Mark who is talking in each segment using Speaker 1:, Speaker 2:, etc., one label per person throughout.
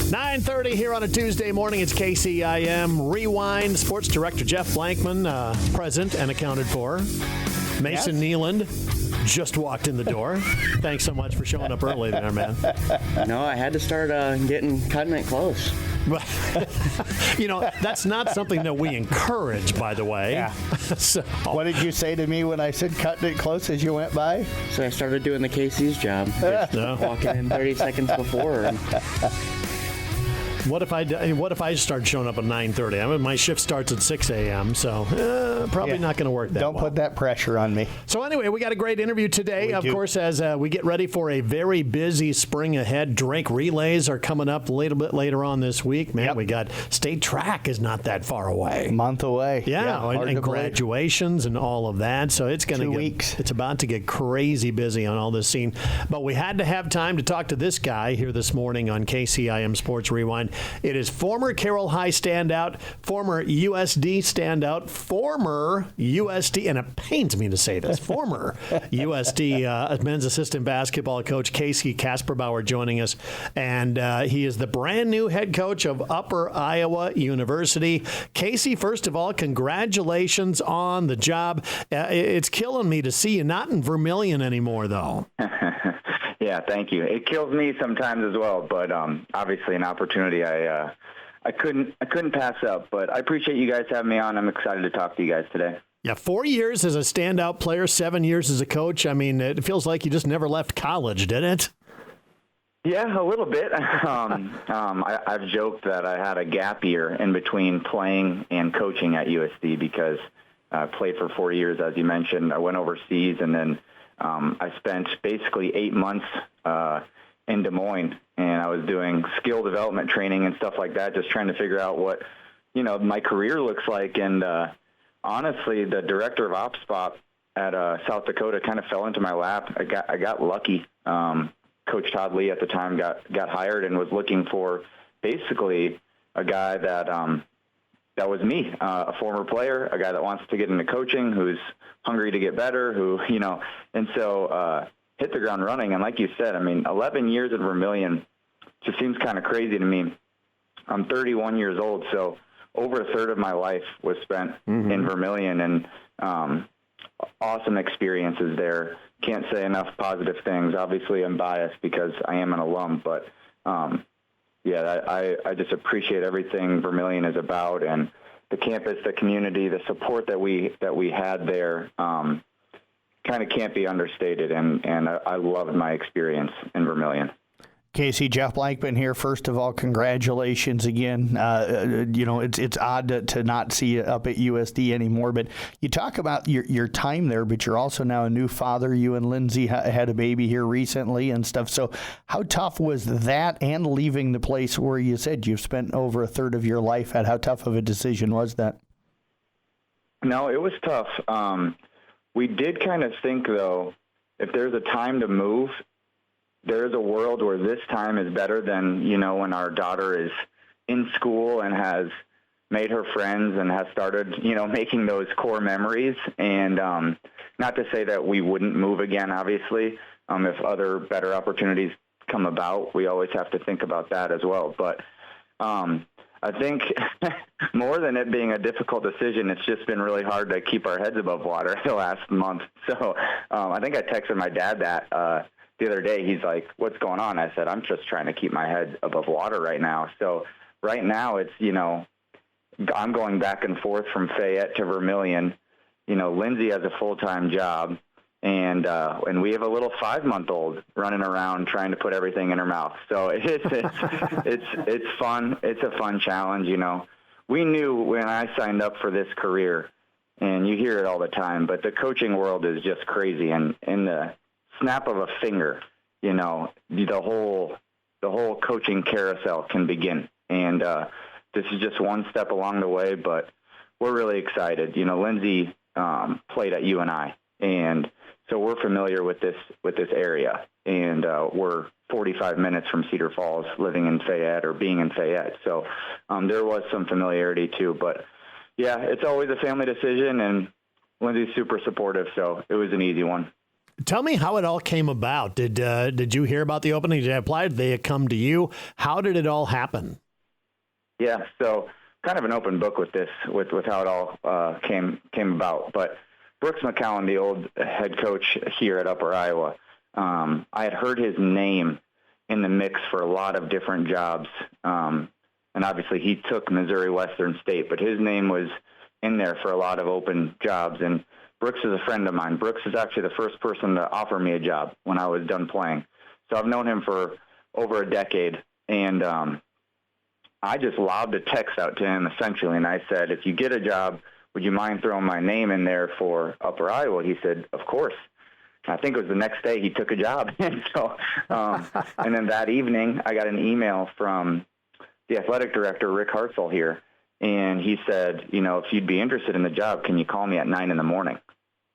Speaker 1: 9:30 here on a Tuesday morning. It's KCIM Rewind. Sports Director Jeff Blankman, present and accounted for. Mason Nealand just walked in the door. Thanks so much for showing up early there, man.
Speaker 2: No, I had to start cutting it close.
Speaker 1: That's not something that we encourage, by the way.
Speaker 3: Yeah.
Speaker 1: So,
Speaker 3: what did you say to me when I said cutting it close as you went by?
Speaker 2: So I started doing the KC's job. Walking in 30 seconds before.
Speaker 1: What if I start showing up at 9:30? I mean, my shift starts at 6 a.m., so probably not going to work that
Speaker 3: Don't
Speaker 1: well.
Speaker 3: put that pressure on me.
Speaker 1: So anyway, we got a great interview today. Of course, as we get ready for a very busy spring ahead. Drake relays are coming up a little bit later on this week. Man, we got state track is not that far away.
Speaker 3: A month away.
Speaker 1: Yeah, and graduations and all of that. So it's going to
Speaker 3: 2 weeks.
Speaker 1: It's about to get crazy busy on all this scene. But we had to have time to talk to this guy here this morning on KCIM Sports Rewind. It is former Carroll High standout, former USD standout, former USD, and it pains me to say this, former USD men's assistant basketball coach Casey Kasperbauer joining us. And he is the brand new head coach of Upper Iowa University. Casey, first of all, congratulations on the job. It's killing me to see you not in Vermilion anymore, though.
Speaker 4: Yeah, thank you. It kills me sometimes as well, but obviously an opportunity I couldn't pass up. But I appreciate you guys having me on. I'm excited to talk to you guys today.
Speaker 1: Yeah, 4 years as a standout player, 7 years as a coach. I mean, it feels like you just never left college, didn't it?
Speaker 4: Yeah, a little bit. I've joked that I had a gap year in between playing and coaching at USD because I played for 4 years, as you mentioned. I went overseas, and then I spent basically 8 months in Des Moines, and I was doing skill development training and stuff like that, just trying to figure out what, my career looks like. And honestly, the director of ops spot at South Dakota kind of fell into my lap. I got lucky. Coach Todd Lee at the time got hired and was looking for basically a guy that was me, a former player, a guy that wants to get into coaching, who's hungry to get better, and so hit the ground running. And like you said, I mean, 11 years in Vermilion just seems kind of crazy to me. I'm 31 years old, so over a third of my life was spent in Vermilion, and awesome experiences there. Can't say enough positive things. Obviously, I'm biased because I am an alum, but I just appreciate everything Vermilion is about, and the campus, the community, the support that we had there kind of can't be understated, and I loved my experience in Vermilion.
Speaker 3: Casey, Jeff Blankman here. First of all, congratulations again. It's odd to not see you up at USD anymore, but you talk about your time there, but you're also now a new father. You and Lindsay had a baby here recently and stuff. So how tough was that, and leaving the place where you said you've spent over a third of your life at? How tough of a decision was that?
Speaker 4: No, it was tough. We did kind of think, though, if there's a time to move, there is a world where this time is better than, when our daughter is in school and has made her friends and has started, making those core memories. And not to say that we wouldn't move again, obviously. If other better opportunities come about, we always have to think about that as well. But I think more than it being a difficult decision, it's just been really hard to keep our heads above water the last month. So I think I texted my dad that the other day. He's like, "What's going on?" I said, "I'm just trying to keep my head above water right now." So right now it's, I'm going back and forth from Fayette to Vermilion. Lindsay has a full-time job, and we have a little 5-month-old running around trying to put everything in her mouth. So it's fun. It's a fun challenge. We knew when I signed up for this career, and you hear it all the time, but the coaching world is just crazy. And in the snap of a finger, the whole coaching carousel can begin. And this is just one step along the way, but we're really excited. Lindsay played at UNI, and so we're familiar with this area, and we're 45 minutes from Cedar Falls, living in Fayette or being in Fayette. So there was some familiarity too, but yeah, it's always a family decision, and Lindsay's super supportive, so it was an easy one.
Speaker 1: Tell me how it all came about. Did you hear about the opening? Did you apply? Did they come to you? How did it all happen?
Speaker 4: Yeah, so kind of an open book with this, with how it all came about. But Brooks McCowan, the old head coach here at Upper Iowa, I had heard his name in the mix for a lot of different jobs. And obviously he took Missouri Western State, but his name was in there for a lot of open jobs. And Brooks is a friend of mine. Brooks is actually the first person to offer me a job when I was done playing. So I've known him for over a decade. And I just lobbed a text out to him essentially, and I said, if you get a job, would you mind throwing my name in there for Upper Iowa? He said, of course. I think it was the next day he took a job. And so, and then that evening I got an email from the athletic director, Rick Hartzell here, and he said, if you'd be interested in the job, can you call me at 9 a.m.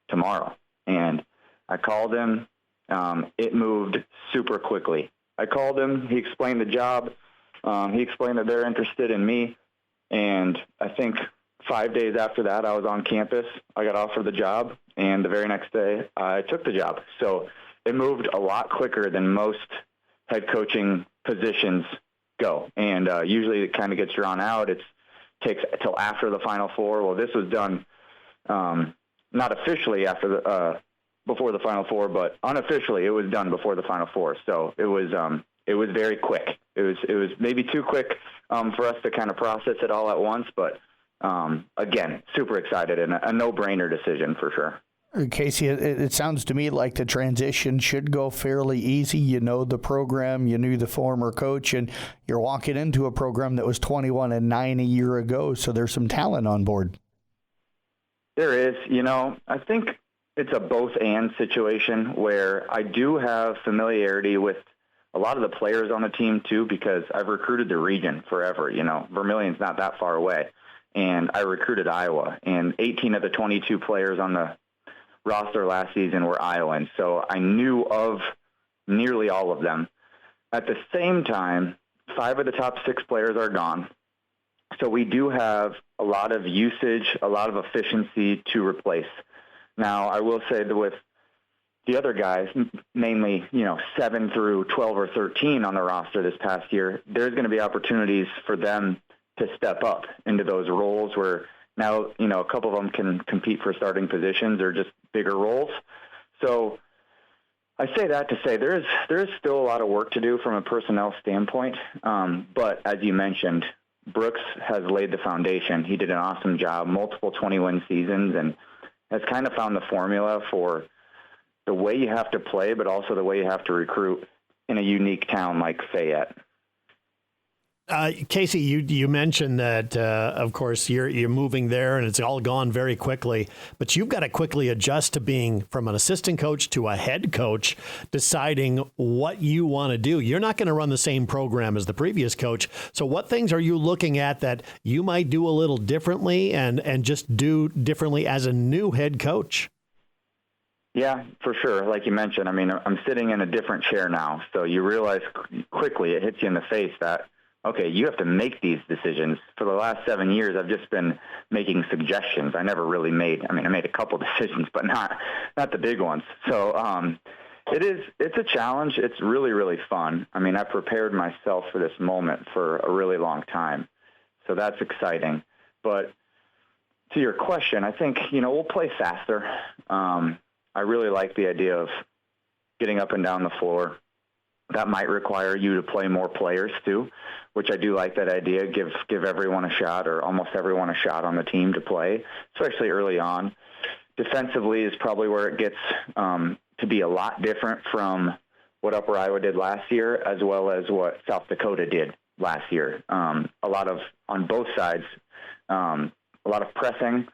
Speaker 4: tomorrow? And I called him. It moved super quickly. I called him. He explained the job. He explained that they're interested in me. And I think 5 days after that, I was on campus. I got offered the job. And the very next day, I took the job. So it moved a lot quicker than most head coaching positions go. And usually it kind of gets drawn out. It takes till after the Final Four. Well, this was done not officially before the Final Four, but unofficially it was done before the Final Four. So it was very quick. It was maybe too quick for us to kind of process it all at once, but again, super excited and a no-brainer decision for sure.
Speaker 3: Casey, it sounds to me like the transition should go fairly easy. You know the program, you knew the former coach, and you're walking into a program that was 21-9 a year ago, so there's some talent on board.
Speaker 4: There is. I think it's a both-and situation where I do have familiarity with a lot of the players on the team, too, because I've recruited the region forever. Vermilion's not that far away, and I recruited Iowa, and 18 of the 22 players on the roster last season were Iowans, so I knew of nearly all of them. At the same time, 5 of the top 6 players are gone, so we do have a lot of usage, a lot of efficiency to replace. Now, I will say that with the other guys, mainly 7 through 12 or 13 on the roster this past year, there's going to be opportunities for them to step up into those roles where now, a couple of them can compete for starting positions or just bigger roles. So I say that to say there is still a lot of work to do from a personnel standpoint. But as you mentioned, Brooks has laid the foundation. He did an awesome job, multiple 20-win seasons, and has kind of found the formula for the way you have to play, but also the way you have to recruit in a unique town like Fayette.
Speaker 1: Casey, you mentioned that, of course, you're moving there and it's all gone very quickly, but you've got to quickly adjust to being from an assistant coach to a head coach, deciding what you want to do. You're not going to run the same program as the previous coach. So what things are you looking at that you might do a little differently and just do differently as a new head coach?
Speaker 4: Yeah, for sure. Like you mentioned, I'm sitting in a different chair now. So you realize quickly, it hits you in the face that, okay, you have to make these decisions. For the last 7 years, I've just been making suggestions. I never really I made a couple decisions, but not the big ones. So it's a challenge. It's really, really fun. I prepared myself for this moment for a really long time. So that's exciting. But to your question, I think, we'll play faster. I really like the idea of getting up and down the floor. That might require you to play more players too, which I do like that idea. Give everyone a shot, or almost everyone a shot on the team to play, especially early on. Defensively is probably where it gets to be a lot different from what Upper Iowa did last year, as well as what South Dakota did last year. A lot of, on both sides, a lot of pressing,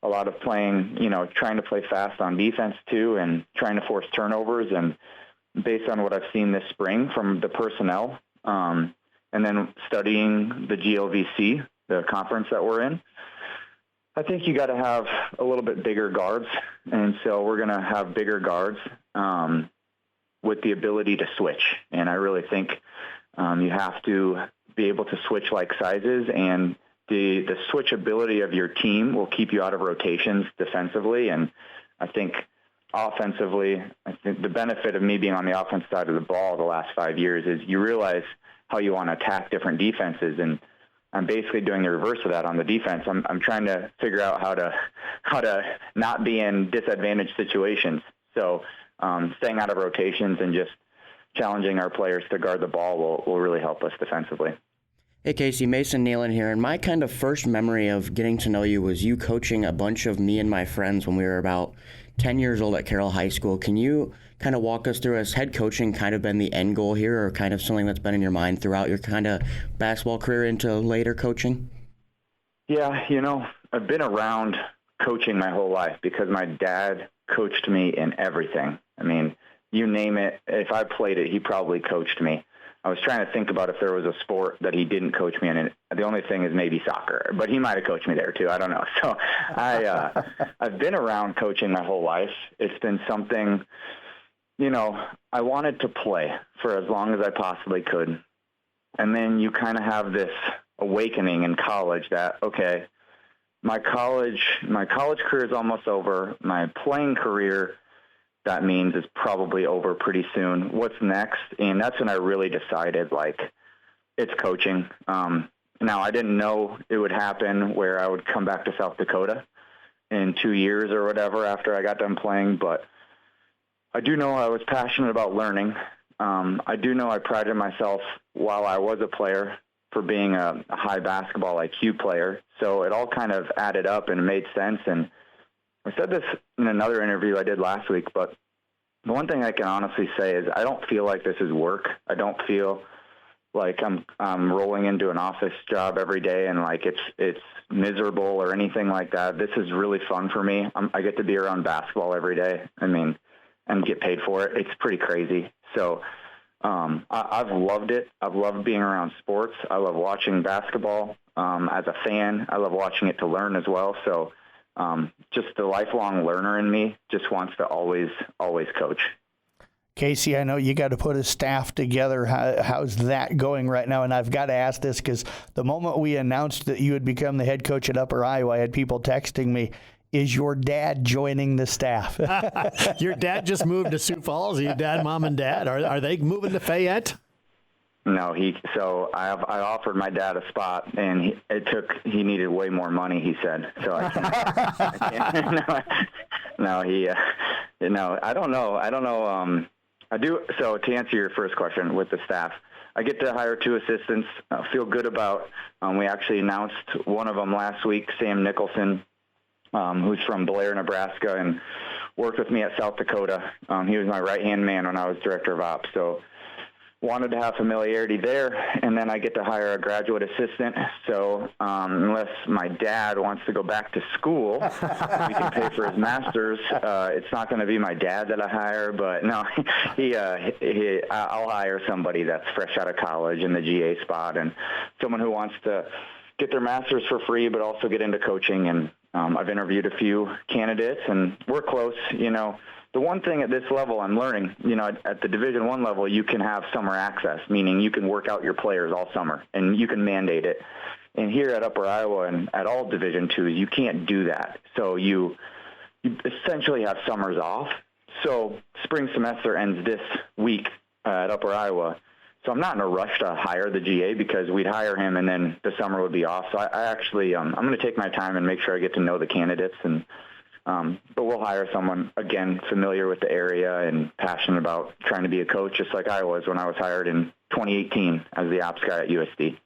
Speaker 4: a lot of playing, trying to play fast on defense too, and trying to force turnovers. And based on what I've seen this spring from the personnel, and then studying the GLVC, the conference that we're in, I think you got to have a little bit bigger guards. And so we're going to have bigger guards with the ability to switch. And I really think you have to be able to switch like sizes, and the switchability of your team will keep you out of rotations defensively. And I think offensively, I think the benefit of me being on the offense side of the ball the last 5 years is you realize how you want to attack different defenses, and I'm basically doing the reverse of that on the defense. I'm trying to figure out how to not be in disadvantaged situations. So staying out of rotations and just challenging our players to guard the ball will really help us defensively.
Speaker 2: Hey, Casey, Mason Nealon here, and my kind of first memory of getting to know you was you coaching a bunch of me and my friends when we were about 10 years old at Carroll High School. Can you kind of walk us through, has head coaching kind of been the end goal here, or kind of something that's been in your mind throughout your kind of basketball career into later coaching?
Speaker 4: Yeah, I've been around coaching my whole life because my dad coached me in everything. I mean, you name it. If I played it, he probably coached me. I was trying to think about if there was a sport that he didn't coach me in, and the only thing is maybe soccer, but he might have coached me there too. I don't know. So I've been around coaching my whole life. It's been something, I wanted to play for as long as I possibly could. And then you kind of have this awakening in college that, okay, my college career is almost over. My playing career, that means, is probably over pretty soon. What's next? And that's when I really decided, it's coaching. Now, I didn't know it would happen where I would come back to South Dakota in 2 years or whatever after I got done playing, but I do know I was passionate about learning. I do know I prided myself while I was a player for being a high basketball IQ player. So it all kind of added up and it made sense. And I said this in another interview I did last week, but the one thing I can honestly say is I don't feel like this is work. I don't feel like I'm rolling into an office job every day and it's miserable or anything like that. This is really fun for me. I get to be around basketball every day. I mean, and get paid for it. It's pretty crazy. So I've loved it. I've loved being around sports. I love watching basketball as a fan. I love watching it to learn as well. So just the lifelong learner in me just wants to always coach.
Speaker 3: Casey, I know you got to put a staff together. How's that going right now? And I've got to ask this because the moment we announced that you had become the head coach at Upper Iowa, I had people texting me, is your dad joining the staff?
Speaker 1: Your dad just moved to Sioux Falls? Your dad, mom, and dad? Are they moving to Fayette?
Speaker 4: No, so I offered my dad a spot, and he needed way more money, he said. So I don't know. I do. So to answer your first question with the staff, I get to hire 2 assistants. I feel good about, we actually announced one of them last week, Sam Nicholson, who's from Blair, Nebraska, and worked with me at South Dakota. He was my right-hand man when I was director of ops. So wanted to have familiarity there, and then I get to hire a graduate assistant. So unless my dad wants to go back to school, we can pay for his master's. It's not going to be my dad that I hire, but no, I'll hire somebody that's fresh out of college in the GA spot, and someone who wants to get their master's for free, but also get into coaching. And I've interviewed a few candidates, and we're close. The one thing at this level I'm learning, at the Division I level, you can have summer access, meaning you can work out your players all summer, and you can mandate it. And here at Upper Iowa and at all Division IIs, you can't do that. So you essentially have summers off. So spring semester ends this week at Upper Iowa. So I'm not in a rush to hire the GA because we'd hire him and then the summer would be off. So I actually, I'm going to take my time and make sure I get to know the candidates. But we'll hire someone, again, familiar with the area and passionate about trying to be a coach, just like I was when I was hired in 2018 as the ops guy at USD.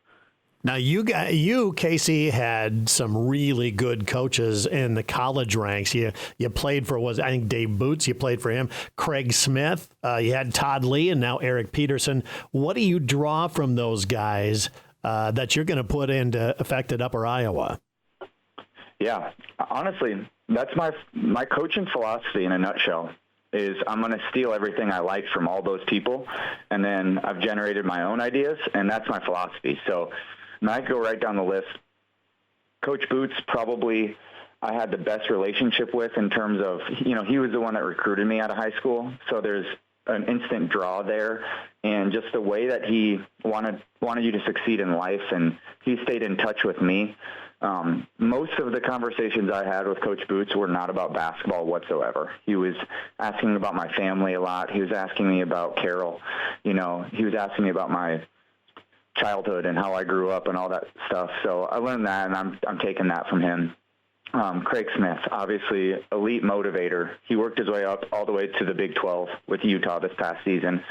Speaker 1: Now, you, Casey, had some really good coaches in the college ranks. You played for, I think, Dave Boots. You played for him. Craig Smith. You had Todd Lee and now Eric Peterson. What do you draw from those guys that you're going to put into effect at Upper Iowa?
Speaker 4: Yeah, honestly, that's my coaching philosophy in a nutshell. Is I'm going to steal everything I like from all those people, and then I've generated my own ideas, and that's my philosophy. So I go right down the list. Coach Boots, probably I had the best relationship with in terms of, he was the one that recruited me out of high school. So there's an instant draw there, and just the way that he wanted you to succeed in life, and he stayed in touch with me. Most of the conversations I had with Coach Boots were not about basketball whatsoever. He was asking about my family a lot. He was asking me about Carol. He was asking me about my childhood and how I grew up and all that stuff. So I learned that, and I'm taking that from him. Craig Smith, obviously elite motivator. He worked his way up all the way to the Big 12 with Utah this past season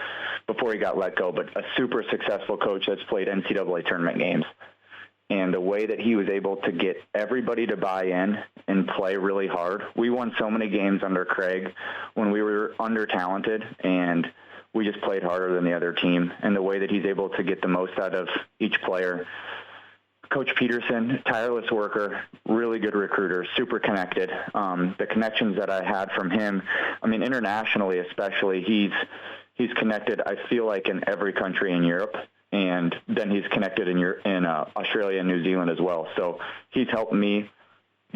Speaker 4: before he got let go, but a super successful coach that's played NCAA tournament games. And the way that he was able to get everybody to buy in and play really hard. We won so many games under Craig when we were under-talented, and we just played harder than the other team. And the way that he's able to get the most out of each player. Coach Peterson, tireless worker, really good recruiter, super connected. The connections that I had from him, internationally especially, he's connected, I feel like, in every country in Europe. And then he's connected in Australia and New Zealand as well. So he's helped me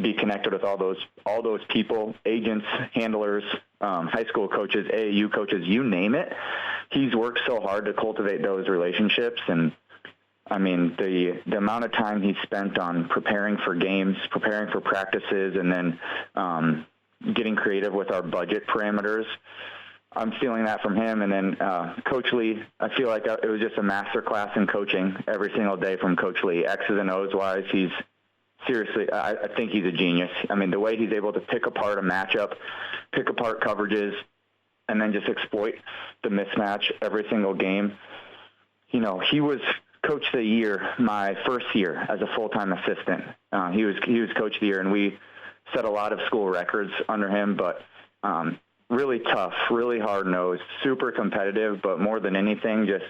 Speaker 4: be connected with all those people, agents, handlers, high school coaches, AAU coaches, you name it. He's worked so hard to cultivate those relationships. And the amount of time he spent on preparing for games, preparing for practices, and then getting creative with our budget parameters, I'm feeling that from him. And then Coach Lee, I feel like it was just a master class in coaching every single day from Coach Lee. X's and O's wise, he's seriously, I think he's a genius. The way he's able to pick apart a matchup, pick apart coverages, and then just exploit the mismatch every single game. He was Coach of the Year my first year as a full-time assistant. He was Coach of the Year, and we set a lot of school records under him, but really tough, really hard-nosed, super competitive, but more than anything, just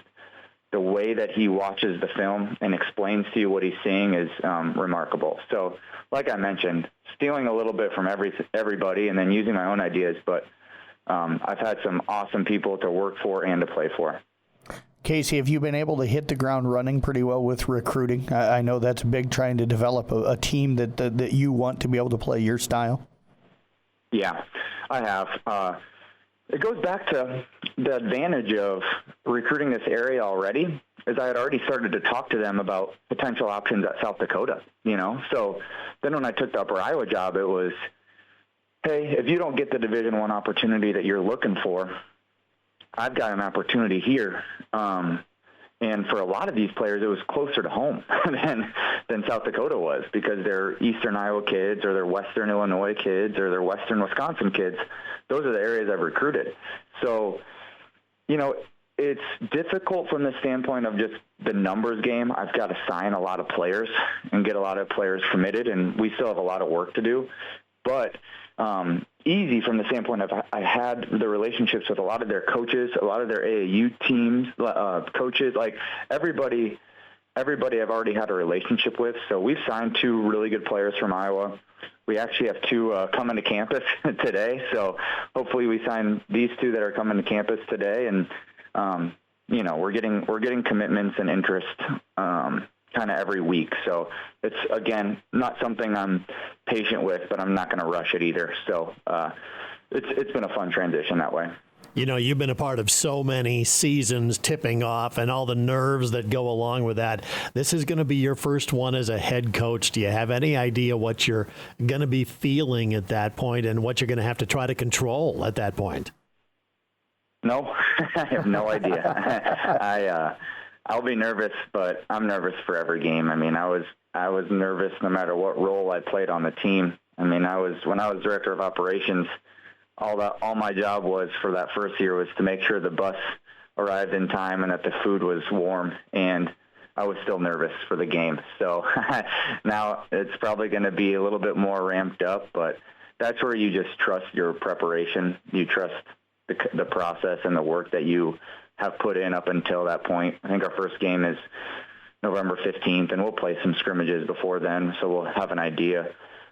Speaker 4: the way that he watches the film and explains to you what he's seeing is remarkable. So, like I mentioned, stealing a little bit from everybody and then using my own ideas, but I've had some awesome people to work for and to play for.
Speaker 3: Casey, have you been able to hit the ground running pretty well with recruiting? I know that's big, trying to develop a team that you want to be able to play your style.
Speaker 4: Yeah, I have. It goes back to the advantage of recruiting this area already, is I had already started to talk to them about potential options at South Dakota, So then when I took the Upper Iowa job, it was, hey, if you don't get the Division I opportunity that you're looking for, I've got an opportunity here. And for a lot of these players, it was closer to home than South Dakota was, because they're Eastern Iowa kids or they're Western Illinois kids or they're Western Wisconsin kids. Those are the areas I've recruited. So, it's difficult from the standpoint of just the numbers game. I've got to sign a lot of players and get a lot of players committed, and we still have a lot of work to do. But easy from the standpoint of I had the relationships with a lot of their coaches, a lot of their AAU teams, coaches, like everybody I've already had a relationship with. So we've signed 2 really good players from Iowa. We actually have 2 coming to campus today. So hopefully we sign these 2 that are coming to campus today. And, we're getting commitments and interest kind of every week. So it's, again, not something I'm patient with, but I'm not going to rush it either. So it's been a fun transition that way.
Speaker 1: You've been a part of so many seasons tipping off and all the nerves that go along with that. This is going to be your first one as a head coach. Do you have any idea what you're going to be feeling at that point and what you're going to have to try to control at that point?
Speaker 4: No, I have no idea. I'll be nervous, but I'm nervous for every game. I was nervous no matter what role I played on the team. when I was director of operations, all my job was for that first year was to make sure the bus arrived in time and that the food was warm, and I was still nervous for the game. So now it's probably going to be a little bit more ramped up, but that's where you just trust your preparation. You trust the process and the work that you have put in up until that point. I think our first game is November 15th, and we'll play some scrimmages before then, so we'll have an idea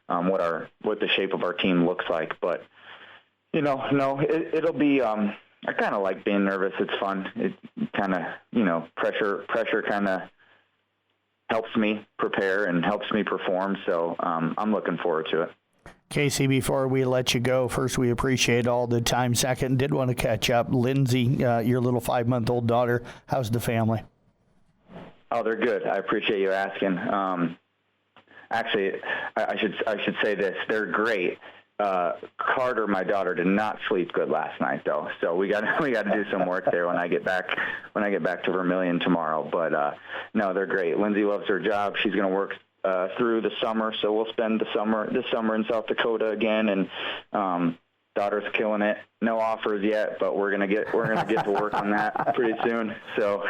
Speaker 4: what the shape of our team looks like. But it'll be. I kind of like being nervous. It's fun. It kind of pressure kind of helps me prepare and helps me perform. So I'm looking forward to it.
Speaker 3: Casey, before we let you go, first, we appreciate all the time. Second, did want to catch up. Lindsay, your little 5-month-old daughter, how's the family?
Speaker 4: Oh, they're good. I appreciate you asking. Actually, I should say this. They're great. Carter, my daughter, did not sleep good last night though, so we got to do some work there when I get back to Vermilion tomorrow. But no, they're great. Lindsay loves her job. She's going to work through the summer, so we'll spend this summer in South Dakota again, and daughter's killing it. No offers yet, but we're gonna get to work on that pretty soon. So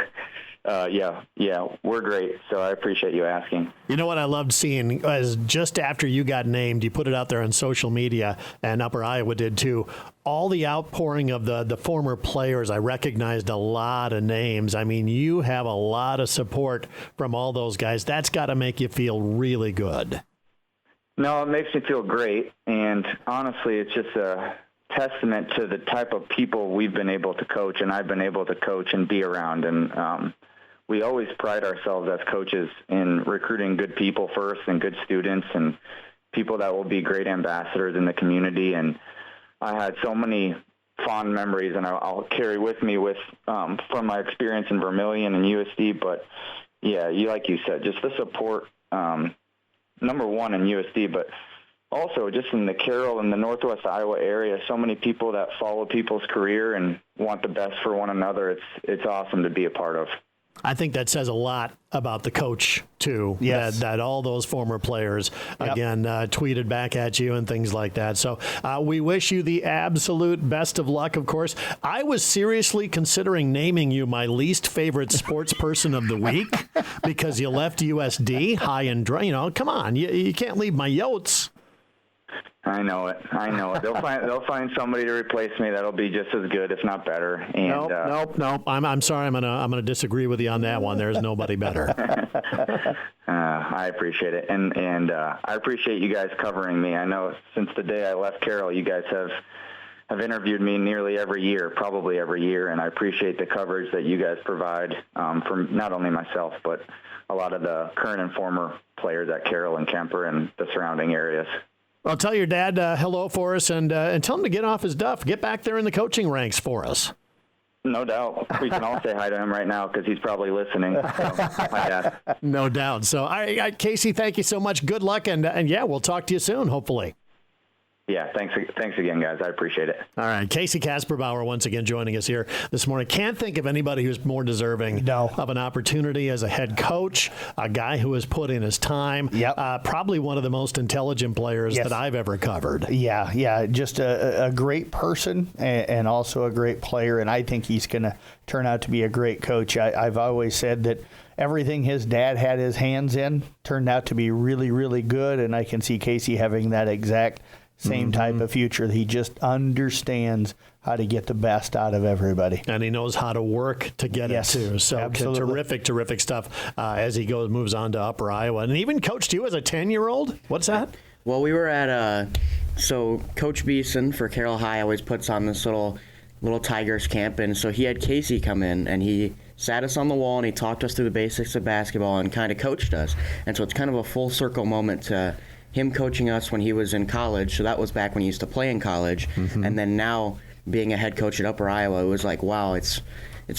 Speaker 4: yeah, we're great. So I appreciate you asking.
Speaker 1: You know what I loved seeing is just after you got named, you put it out there on social media, and Upper Iowa did too. All the outpouring of the former players, I recognized a lot of names. I mean, you have a lot of support from all those guys. That's got to make you feel really good.
Speaker 4: No, it makes me feel great, and honestly, it's just a testament to the type of people we've been able to coach, and I've been able to coach and be around. And we always pride ourselves as coaches in recruiting good people first and good students and people that will be great ambassadors in the community. And I had so many fond memories, and I'll carry with me from my experience in Vermilion and USD. But yeah, like you said, just the support, number one in USD, but also just in the Carroll and the Northwest Iowa area, so many people that follow people's career and want the best for one another. It's awesome to be a part of.
Speaker 1: I think that says a lot about the coach, too,
Speaker 3: yes.
Speaker 1: that all those former players, again, tweeted back at you and things like that. So we wish you the absolute best of luck, of course. I was seriously considering naming you my least favorite sports person of the week because you left USD high and dry. You know, come on, you can't leave my Yotes.
Speaker 4: I know it. They'll find somebody to replace me that'll be just as good, if not better. And,
Speaker 1: nope. I'm sorry. I'm gonna disagree with you on that one. There's nobody better.
Speaker 4: I appreciate it, and I appreciate you guys covering me. I know since the day I left Carroll, you guys have interviewed me probably every year, and I appreciate the coverage that you guys provide from not only myself but a lot of the current and former players at Carroll and Kemper and the surrounding areas.
Speaker 1: Well, tell your dad hello for us, and tell him to get off his duff. Get back there in the coaching ranks for us.
Speaker 4: No doubt. We can all say hi to him right now because he's probably listening. So, hi, Dad.
Speaker 1: No doubt. So, Casey, thank you so much. Good luck, and yeah, we'll talk to you soon, hopefully.
Speaker 4: Yeah, thanks again, guys. I appreciate it.
Speaker 1: All right, Casey Kasperbauer once again joining us here this morning. Can't think of anybody who's more deserving of an opportunity as a head coach, a guy who has put in his time.
Speaker 3: Yep.
Speaker 1: Probably one of the most intelligent players that I've ever covered.
Speaker 3: Yeah, just a great person and also a great player, and I think he's going to turn out to be a great coach. I've always said that everything his dad had his hands in turned out to be really, really good, and I can see Casey having that exact same type of future. He just understands how to get the best out of everybody.
Speaker 1: And he knows how to work to get it too. So terrific stuff as he moves on to Upper Iowa. And even coached you as a 10-year-old? What's that?
Speaker 2: Well, we were at so Coach Beeson for Carroll High always puts on this little Tigers camp, and so he had Casey come in, and he sat us on the wall, and he talked us through the basics of basketball and kind of coached us. And so it's kind of a full circle moment to him coaching us when he was in college. So that was back when he used to play in college. And then now being a head coach at Upper Iowa, it was like, wow, it's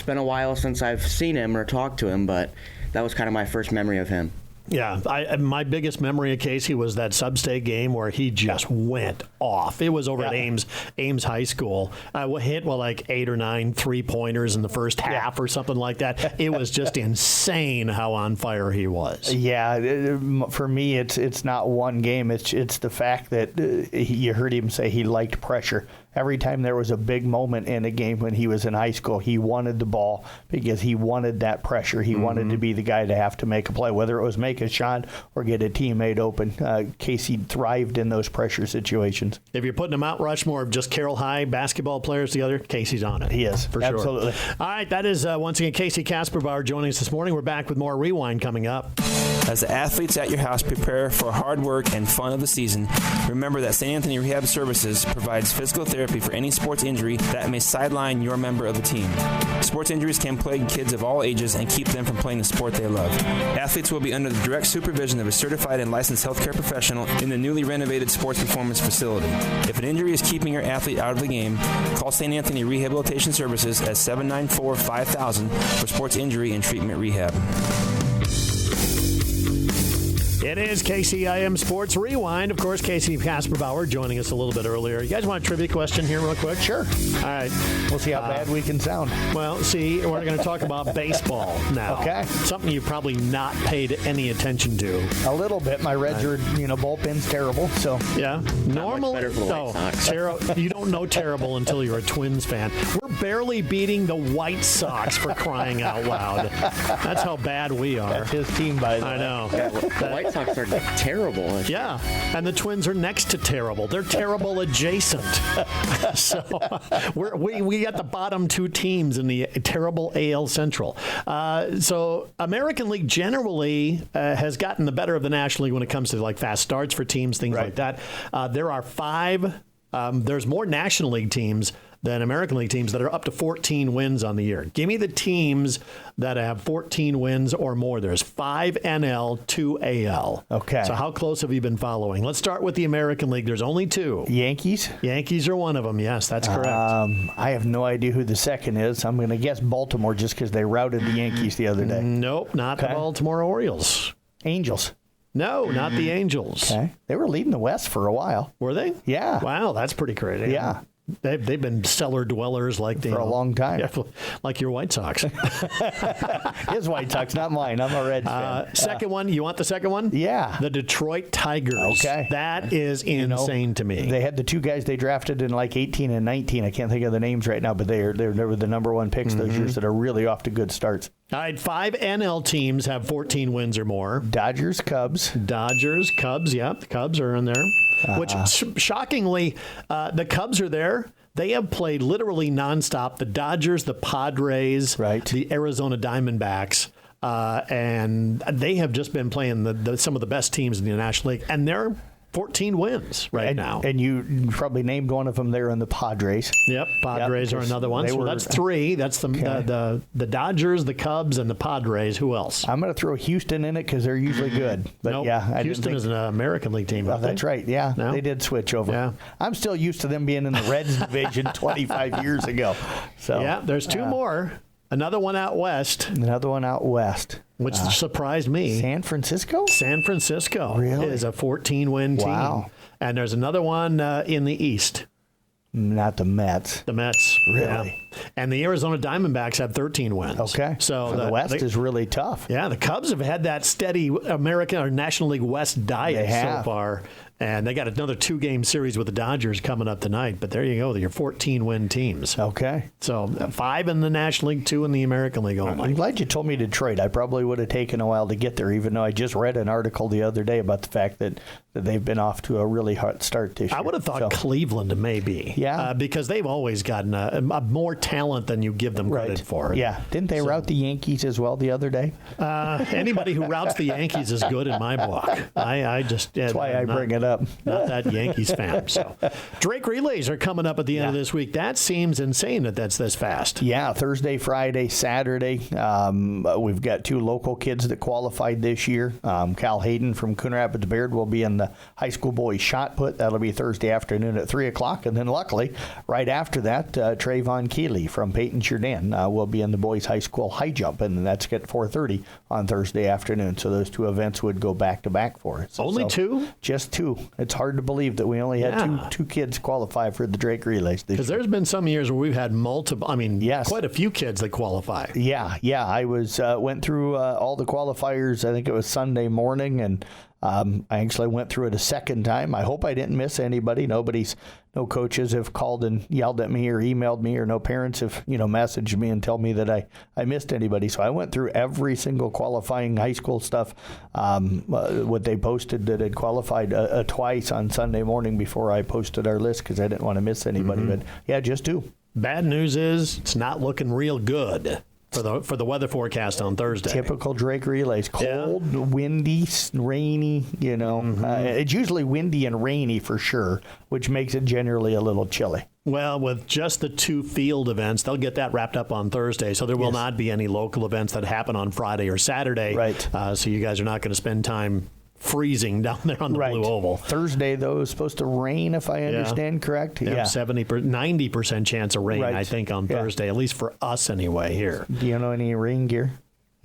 Speaker 2: been a while since I've seen him or talked to him, but that was kind of my first memory of him.
Speaker 1: Yeah, my biggest memory of Casey was that sub-state game where he just went off. It was over at Ames High School. Hit like 8 or 9 3-pointers in the first half or something like that. It was just insane how on fire he was.
Speaker 3: Yeah, for me, it's not one game. It's the fact that you heard him say he liked pressure. Every time there was a big moment in a game when he was in high school, he wanted the ball because he wanted that pressure. He wanted to be the guy to have to make a play, whether it was make a shot or get a teammate open. Casey thrived in those pressure situations.
Speaker 1: If you're putting a Mount Rushmore of just Carroll High basketball players together, Casey's on it.
Speaker 3: He is,
Speaker 1: for
Speaker 3: absolutely.
Speaker 1: Sure. All right, that is once again Casey Kasperbauer joining us this morning. We're back with more Rewind coming up.
Speaker 5: As the athletes at your house prepare for hard work and fun of the season, remember that St. Anthony Rehab Services provides physical therapy therapy for any sports injury that may sideline your member of the team. Sports injuries can plague kids of all ages and keep them from playing the sport they love. Athletes will be under the direct supervision of a certified and licensed healthcare professional in the newly renovated sports performance facility. If an injury is keeping your athlete out of the game, call St. Anthony Rehabilitation Services at 794-5000 for sports injury and treatment rehab.
Speaker 1: It is KCIM Sports Rewind. Of course, Casey Kasperbauer joining us a little bit earlier. You guys want a trivia question here real quick?
Speaker 3: Sure.
Speaker 1: All right.
Speaker 3: We'll see how bad we can sound.
Speaker 1: Well, see, we're going to talk about baseball now.
Speaker 3: Okay.
Speaker 1: Something you've probably not paid any attention to.
Speaker 3: A little bit. My Reds are, bullpen's terrible. So
Speaker 1: Yeah. Normal.
Speaker 2: better for the White Sox.
Speaker 1: You don't know terrible until you're a Twins fan. We're barely beating the White Sox for crying out loud. That's how bad we are.
Speaker 3: that's his team, by the way.
Speaker 1: I know.
Speaker 2: The White Sox are terrible.
Speaker 1: Yeah, and the Twins are next to terrible. They're terrible adjacent. So we got the bottom two teams in the terrible AL Central. So American League generally has gotten the better of the National League when it comes to like fast starts for teams, things like that. There are five. There's more National League teams than American League teams that are up to 14 wins on the year. Give me the teams that have 14 wins or more. There's 5 NL, 2 AL.
Speaker 3: Okay.
Speaker 1: So how close have you been following? Let's start with the American League. There's only 2.
Speaker 3: Yankees?
Speaker 1: Yankees are one of them. Yes, that's correct.
Speaker 3: I have no idea who the second is. I'm going to guess Baltimore just because they routed the Yankees the other day.
Speaker 1: Nope, not the Baltimore Orioles.
Speaker 3: Angels.
Speaker 1: No, not the Angels.
Speaker 3: Okay. They were leading the West for a while.
Speaker 1: Were they?
Speaker 3: Yeah.
Speaker 1: Wow, that's pretty crazy.
Speaker 3: Yeah.
Speaker 1: They've been cellar dwellers like
Speaker 3: For a long time.
Speaker 1: Yeah, like your White Sox.
Speaker 3: His White Sox, not mine. I'm a Reds fan.
Speaker 1: Second one, you want the second one?
Speaker 3: Yeah.
Speaker 1: The Detroit Tigers.
Speaker 3: Okay.
Speaker 1: That is insane to me.
Speaker 3: They had the 2 guys they drafted in like 18 and 19. I can't think of the names right now, but they were the number 1 picks those years that are really off to good starts.
Speaker 1: All right, 5 NL teams have 14 wins or more.
Speaker 3: Dodgers, Cubs.
Speaker 1: Dodgers, Cubs, yep, the Cubs are in there. Which, shockingly, the Cubs are there. They have played literally nonstop. The Dodgers, the Padres, the Arizona Diamondbacks, and they have just been playing some of the best teams in the National League. And they're 14 wins now.
Speaker 3: And you probably named one of them there in the Padres.
Speaker 1: Yep, Padres are another one. So that's 3. That's the Dodgers, the Cubs, and the Padres. Who else?
Speaker 3: I'm going to throw Houston in it because they're usually good. But
Speaker 1: nope.
Speaker 3: yeah,
Speaker 1: Houston is an American League team.
Speaker 3: Oh, that's right. Yeah,
Speaker 1: no?
Speaker 3: They did switch over.
Speaker 1: Yeah.
Speaker 3: I'm still used to them being in the Reds division 25 years ago. So
Speaker 1: yeah, there's 2 more. Another one out west.
Speaker 3: Another one out west.
Speaker 1: Which surprised me.
Speaker 3: San Francisco?
Speaker 1: San Francisco
Speaker 3: Really?
Speaker 1: is a 14-win team.
Speaker 3: Wow.
Speaker 1: And there's another one in the East.
Speaker 3: Not the Mets.
Speaker 1: The Mets.
Speaker 3: Really?
Speaker 1: Yeah. And the Arizona Diamondbacks have 13 wins.
Speaker 3: Okay.
Speaker 1: So
Speaker 3: the West is really tough.
Speaker 1: Yeah, the Cubs have had that steady American or National League West diet so far. And they got another 2-game series with the Dodgers coming up tonight. But there you go. They're your 14-win teams.
Speaker 3: Okay.
Speaker 1: So 5 in the National League, 2 in the American League only.
Speaker 3: I'm glad you told me Detroit. I probably would have taken a while to get there, even though I just read an article the other day about the fact that they've been off to a really hot start this year.
Speaker 1: I would have thought Cleveland maybe.
Speaker 3: Yeah.
Speaker 1: Because they've always gotten a more talent than you give them credit for.
Speaker 3: Yeah. Didn't they rout the Yankees as well the other day?
Speaker 1: Anybody who routs the Yankees is good in my book. That's
Speaker 3: why I bring it up.
Speaker 1: Not that Yankees fan. So Drake Relays are coming up at the end of this week. That seems insane that's this fast.
Speaker 3: Yeah, Thursday, Friday, Saturday. We've got 2 local kids that qualified this year. Cal Hayden from Coon Rapids Baird will be in the high school boys shot put. That'll be Thursday afternoon at 3 o'clock. And then luckily, right after that, Trayvon Keeley from Peyton Jourdain will be in the boys high school high jump. And that's at 4:30 on Thursday afternoon. So those 2 events would go back to back for us.
Speaker 1: Only 2?
Speaker 3: Just 2. It's hard to believe that we only had two kids qualify for the Drake Relays this year.
Speaker 1: Because there's been some years where we've had multiple, quite a few kids that qualify.
Speaker 3: Yeah. I went through all the qualifiers. I think it was Sunday morning, and I actually went through it a second time. I hope I didn't miss anybody. No coaches have called and yelled at me or emailed me, or no parents have, messaged me and tell me that I missed anybody. So I went through every single qualifying high school stuff, what they posted that had qualified twice on Sunday morning before I posted our list because I didn't want to miss anybody. But yeah, just 2.
Speaker 1: Bad news is it's not looking real good for the weather forecast on Thursday.
Speaker 3: Typical Drake Relays. Cold, windy, rainy, It's usually windy and rainy for sure, which makes it generally a little chilly.
Speaker 1: Well, with just the 2 field events, they'll get that wrapped up on Thursday. So there will not be any local events that happen on Friday or Saturday.
Speaker 3: Right.
Speaker 1: So you guys are not going to spend time freezing down there on the Blue Oval.
Speaker 3: Thursday, though, is supposed to rain, if I understand correct.
Speaker 1: Yeah. 90% chance of rain, I think, on Thursday, at least for us anyway here.
Speaker 3: Do you know any rain gear?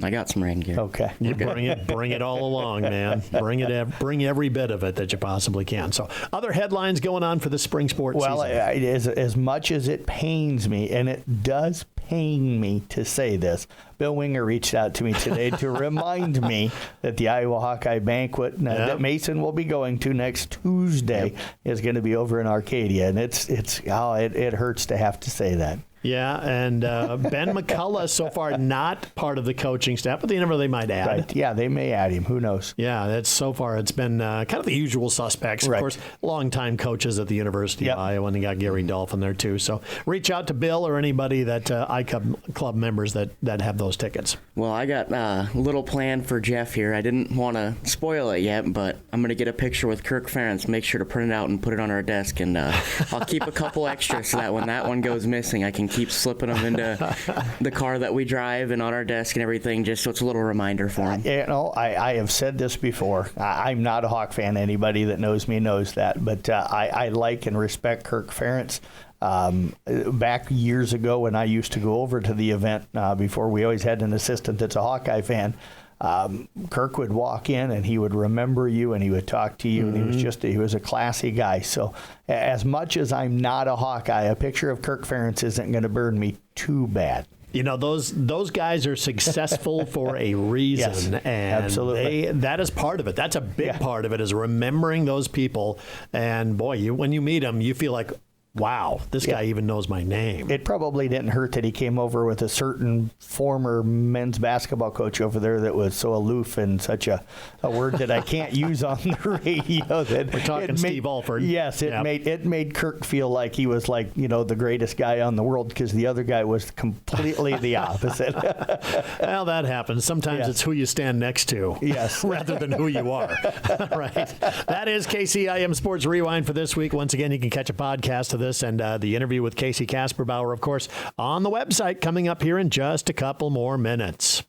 Speaker 2: I got some rain gear.
Speaker 3: Okay.
Speaker 1: You bring it all along, man. Bring every bit of it that you possibly can. So, other headlines going on for the spring sports season?
Speaker 3: Well, as much as it pains me, and it does pain me to say this, Bill Winger reached out to me today to remind me that the Iowa Hawkeye Banquet that Mason will be going to next Tuesday is going to be over in Arcadia, and it hurts to have to say that.
Speaker 1: Yeah, and Ben McCullough so far not part of the coaching staff, but they might add.
Speaker 3: Right. Yeah, they may add him. Who knows?
Speaker 1: Yeah, that's so far it's been kind of the usual suspects. Of course, longtime coaches at the University of Iowa, and you got Gary Dolphin there too. So reach out to Bill or anybody that iClub members that have those tickets.
Speaker 2: Well, I got a little plan for Jeff here. I didn't want to spoil it yet, but I'm going to get a picture with Kirk Ferentz, make sure to print it out and put it on our desk, and I'll keep a couple extras so that when that one goes missing, I can keep slipping them into the car that we drive and on our desk and everything, just so it's a little reminder for him.
Speaker 3: I have said this before. I'm not a Hawk fan. Anybody that knows me knows that. But I like and respect Kirk Ferentz. Back years ago when I used to go over to the event, before we always had an assistant that's a Hawkeye fan, Kirk would walk in and he would remember you and he would talk to you, and he was a classy guy. So as much as I'm not a Hawkeye, a picture of Kirk Ferentz isn't going to burn me too bad.
Speaker 1: You know, those guys are successful for a reason.
Speaker 3: Yes,
Speaker 1: and
Speaker 3: absolutely.
Speaker 1: That is part of it. That's a big part of it, is remembering those people. And boy, when you meet them, you feel like, wow, this guy even knows my name.
Speaker 3: It probably didn't hurt that he came over with a certain former men's basketball coach over there that was so aloof and such a word that I can't use on the radio. That
Speaker 1: We're talking Steve Alford.
Speaker 3: Yes, it made Kirk feel like he was the greatest guy on the world, because the other guy was completely the opposite.
Speaker 1: Well, that happens. Sometimes it's who you stand next to, rather than who you are. Right. That is KCIM Sports Rewind for this week. Once again, you can catch a podcast of this and the interview with Casey Kasperbauer, of course, on the website, coming up here in just a couple more minutes.